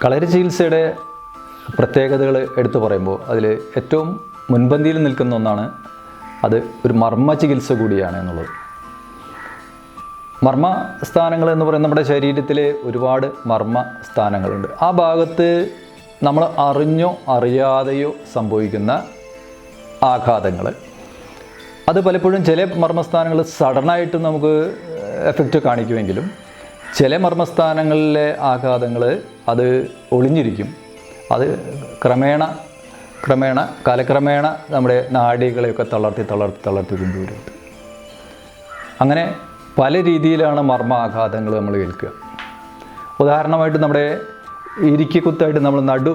കളരി ചികിത്സയുടെ പ്രത്യേകതകൾ എടുത്തു പറയുമ്പോൾ അതിൽ ഏറ്റവും മുൻപന്തിയിൽ നിൽക്കുന്ന ഒന്നാണ് അത് ഒരു മർമ്മ ചികിത്സ കൂടിയാണ് എന്നുള്ളത്. മർമ്മ സ്ഥാനങ്ങൾ എന്ന് പറയുന്നത് നമ്മുടെ ശരീരത്തിലെ ഒരുപാട് മർമ്മ സ്ഥാനങ്ങളുണ്ട്. ആ ഭാഗത്ത് നമ്മൾ അറിഞ്ഞോ അറിയാതെയോ സംഭവിക്കുന്ന ആഘാതങ്ങൾ, അത് പലപ്പോഴും ചില മർമ്മസ്ഥാനങ്ങൾ സഡനായിട്ട് നമുക്ക് എഫക്റ്റ് കാണിക്കുമെങ്കിലും ചില മർമ്മസ്ഥാനങ്ങളിലെ ആഘാതങ്ങൾ അത് ഒളിഞ്ഞിരിക്കും. അത് കാലക്രമേണ നമ്മുടെ നാഡികളെയൊക്കെ തളർത്തി കൊണ്ടുവരും. അങ്ങനെ പല രീതിയിലാണ് മർമ്മ ആഘാതങ്ങൾ നമ്മൾ കേൾക്കുക. ഉദാഹരണമായിട്ട് നമ്മുടെ ഇരിക്കുത്തായിട്ട് നമ്മൾ നടു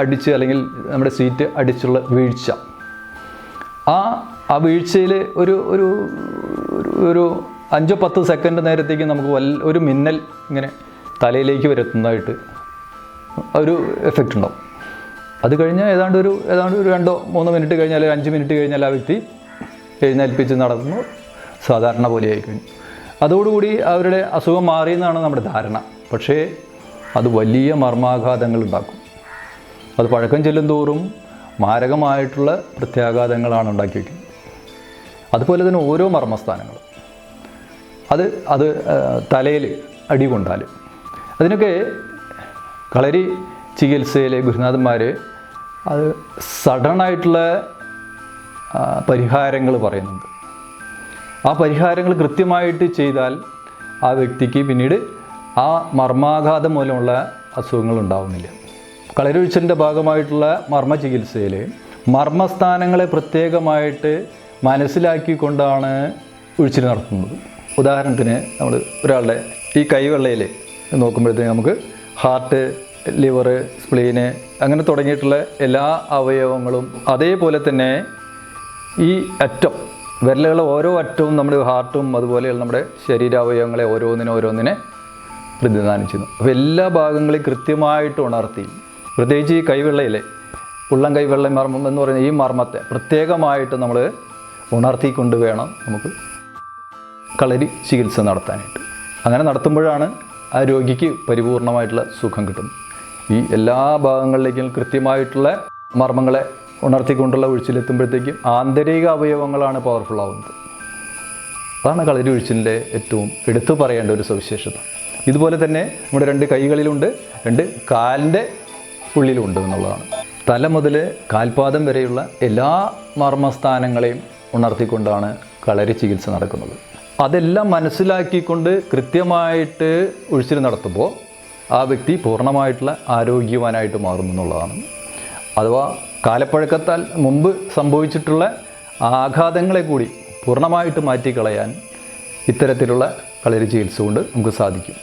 അടിച്ച് അല്ലെങ്കിൽ നമ്മുടെ സീറ്റ് അടിച്ചുള്ള വീഴ്ച, ആ വീഴ്ചയിൽ ഒരു 5-10 സെക്കൻഡ് നേരത്തേക്ക് നമുക്ക് ഒരു മിന്നൽ ഇങ്ങനെ തലയിലേക്ക് വരുത്തുന്നതായിട്ട് ഒരു എഫക്റ്റ് ഉണ്ടാവും. അത് കഴിഞ്ഞാൽ ഏതാണ്ട് ഒരു 2-3 മിനിറ്റ് കഴിഞ്ഞാൽ 5 മിനിറ്റ് കഴിഞ്ഞാൽ ആ വ്യക്തി എഴുന്നേൽപ്പിച്ച് നടന്നു സാധാരണ പോലെ ആയിക്കഴിഞ്ഞു. അതോടുകൂടി അവരുടെ അസുഖം മാറിയെന്നാണ് നമ്മുടെ ധാരണ. പക്ഷേ അത് വലിയ മർമാഘാതങ്ങൾ ഉണ്ടാക്കും. അത് പഴക്കം ചെല്ലും തോറും മാരകമായിട്ടുള്ള പ്രത്യാഘാതങ്ങളാണ് ഉണ്ടാക്കി വയ്ക്കുന്നത്. അതുപോലെ തന്നെ ഓരോ മർമ്മസ്ഥാനങ്ങളും അത് തലയിൽ അടി കൊണ്ടാൽ അതിനൊക്കെ കളരി ചികിത്സയിലെ ഗുരുനാഥന്മാർ അത് സഡനായിട്ടുള്ള പരിഹാരങ്ങൾ പറയുന്നുണ്ട്. ആ പരിഹാരങ്ങൾ കൃത്യമായിട്ട് ചെയ്താൽ ആ വ്യക്തിക്ക് പിന്നീട് ആ മർമാഘാതം മൂലമുള്ള അസുഖങ്ങൾ ഉണ്ടാവുന്നില്ല. കളരിയൊഴിച്ചിലിൻ്റെ ഭാഗമായിട്ടുള്ള മർമ്മ ചികിത്സയിൽ മർമ്മസ്ഥാനങ്ങളെ പ്രത്യേകമായിട്ട് മനസ്സിലാക്കിക്കൊണ്ടാണ് ഒഴിച്ചിൽ നടത്തുന്നത്. ഉദാഹരണത്തിന് നമ്മൾ ഒരാളുടെ ഈ കൈവെള്ളയിൽ നോക്കുമ്പോഴത്തേക്ക് നമുക്ക് ഹാർട്ട്, ലിവർ, സ്പ്ലീന് അങ്ങനെ തുടങ്ങിയിട്ടുള്ള എല്ലാ അവയവങ്ങളും, അതേപോലെ തന്നെ ഈ അറ്റം വിരലുകളെ ഓരോ അറ്റവും നമ്മുടെ ഹാർട്ടും അതുപോലെയുള്ള നമ്മുടെ ശരീരാവയവങ്ങളെ ഓരോന്നിനെ പ്രതിനിധാനം ചെയ്യുന്നു. അപ്പോൾ എല്ലാ ഭാഗങ്ങളെയും കൃത്യമായിട്ട് ഉണർത്തി, പ്രത്യേകിച്ച് ഈ കൈവെള്ളയിലെ ഉള്ളം കൈവെള്ള മർമ്മം എന്ന് പറയുന്ന ഈ മർമ്മത്തെ പ്രത്യേകമായിട്ട് നമ്മൾ ഉണർത്തിക്കൊണ്ട് വേണം നമുക്ക് കളരി ചികിത്സ നടത്താനായിട്ട്. അങ്ങനെ നടത്തുമ്പോഴാണ് ആ രോഗിക്ക് പരിപൂർണമായിട്ടുള്ള സുഖം കിട്ടുന്നത്. ഈ എല്ലാ ഭാഗങ്ങളിലേക്കും കൃത്യമായിട്ടുള്ള മർമ്മങ്ങളെ ഉണർത്തിക്കൊണ്ടുള്ള ഒഴിച്ചിലെത്തുമ്പോഴത്തേക്കും ആന്തരിക അവയവങ്ങളാണ് പവർഫുൾ ആവുന്നത്. അതാണ് കളരി ഒഴിച്ചിലിൻ്റെ ഏറ്റവും എടുത്തു പറയേണ്ട ഒരു സവിശേഷത. ഇതുപോലെ തന്നെ നമ്മുടെ 2 കൈകളിലുണ്ട്, 2 കാലിൻ്റെ ഉള്ളിലുണ്ട് എന്നുള്ളതാണ്. തല മുതൽ കാൽപാദം വരെയുള്ള എല്ലാ മർമ്മസ്ഥാനങ്ങളെയും ഉണർത്തിക്കൊണ്ടാണ് കളരി ചികിത്സ നടക്കുന്നത്. അതെല്ലാം മനസ്സിലാക്കിക്കൊണ്ട് കൃത്യമായിട്ട് ഒഴിച്ചിൽ നടത്തുമ്പോൾ ആ വ്യക്തി പൂർണ്ണമായിട്ടുള്ള ആരോഗ്യവാനായിട്ട് മാറുന്നു എന്നുള്ളതാണ്. അഥവാ കാലപ്പഴക്കത്താൽ മുമ്പ് സംഭവിച്ചിട്ടുള്ള ആഘാതങ്ങളെ കൂടി പൂർണ്ണമായിട്ട് മാറ്റിക്കളയാൻ ഇത്തരത്തിലുള്ള കളരി ചികിത്സ കൊണ്ട് നമുക്ക് സാധിക്കും.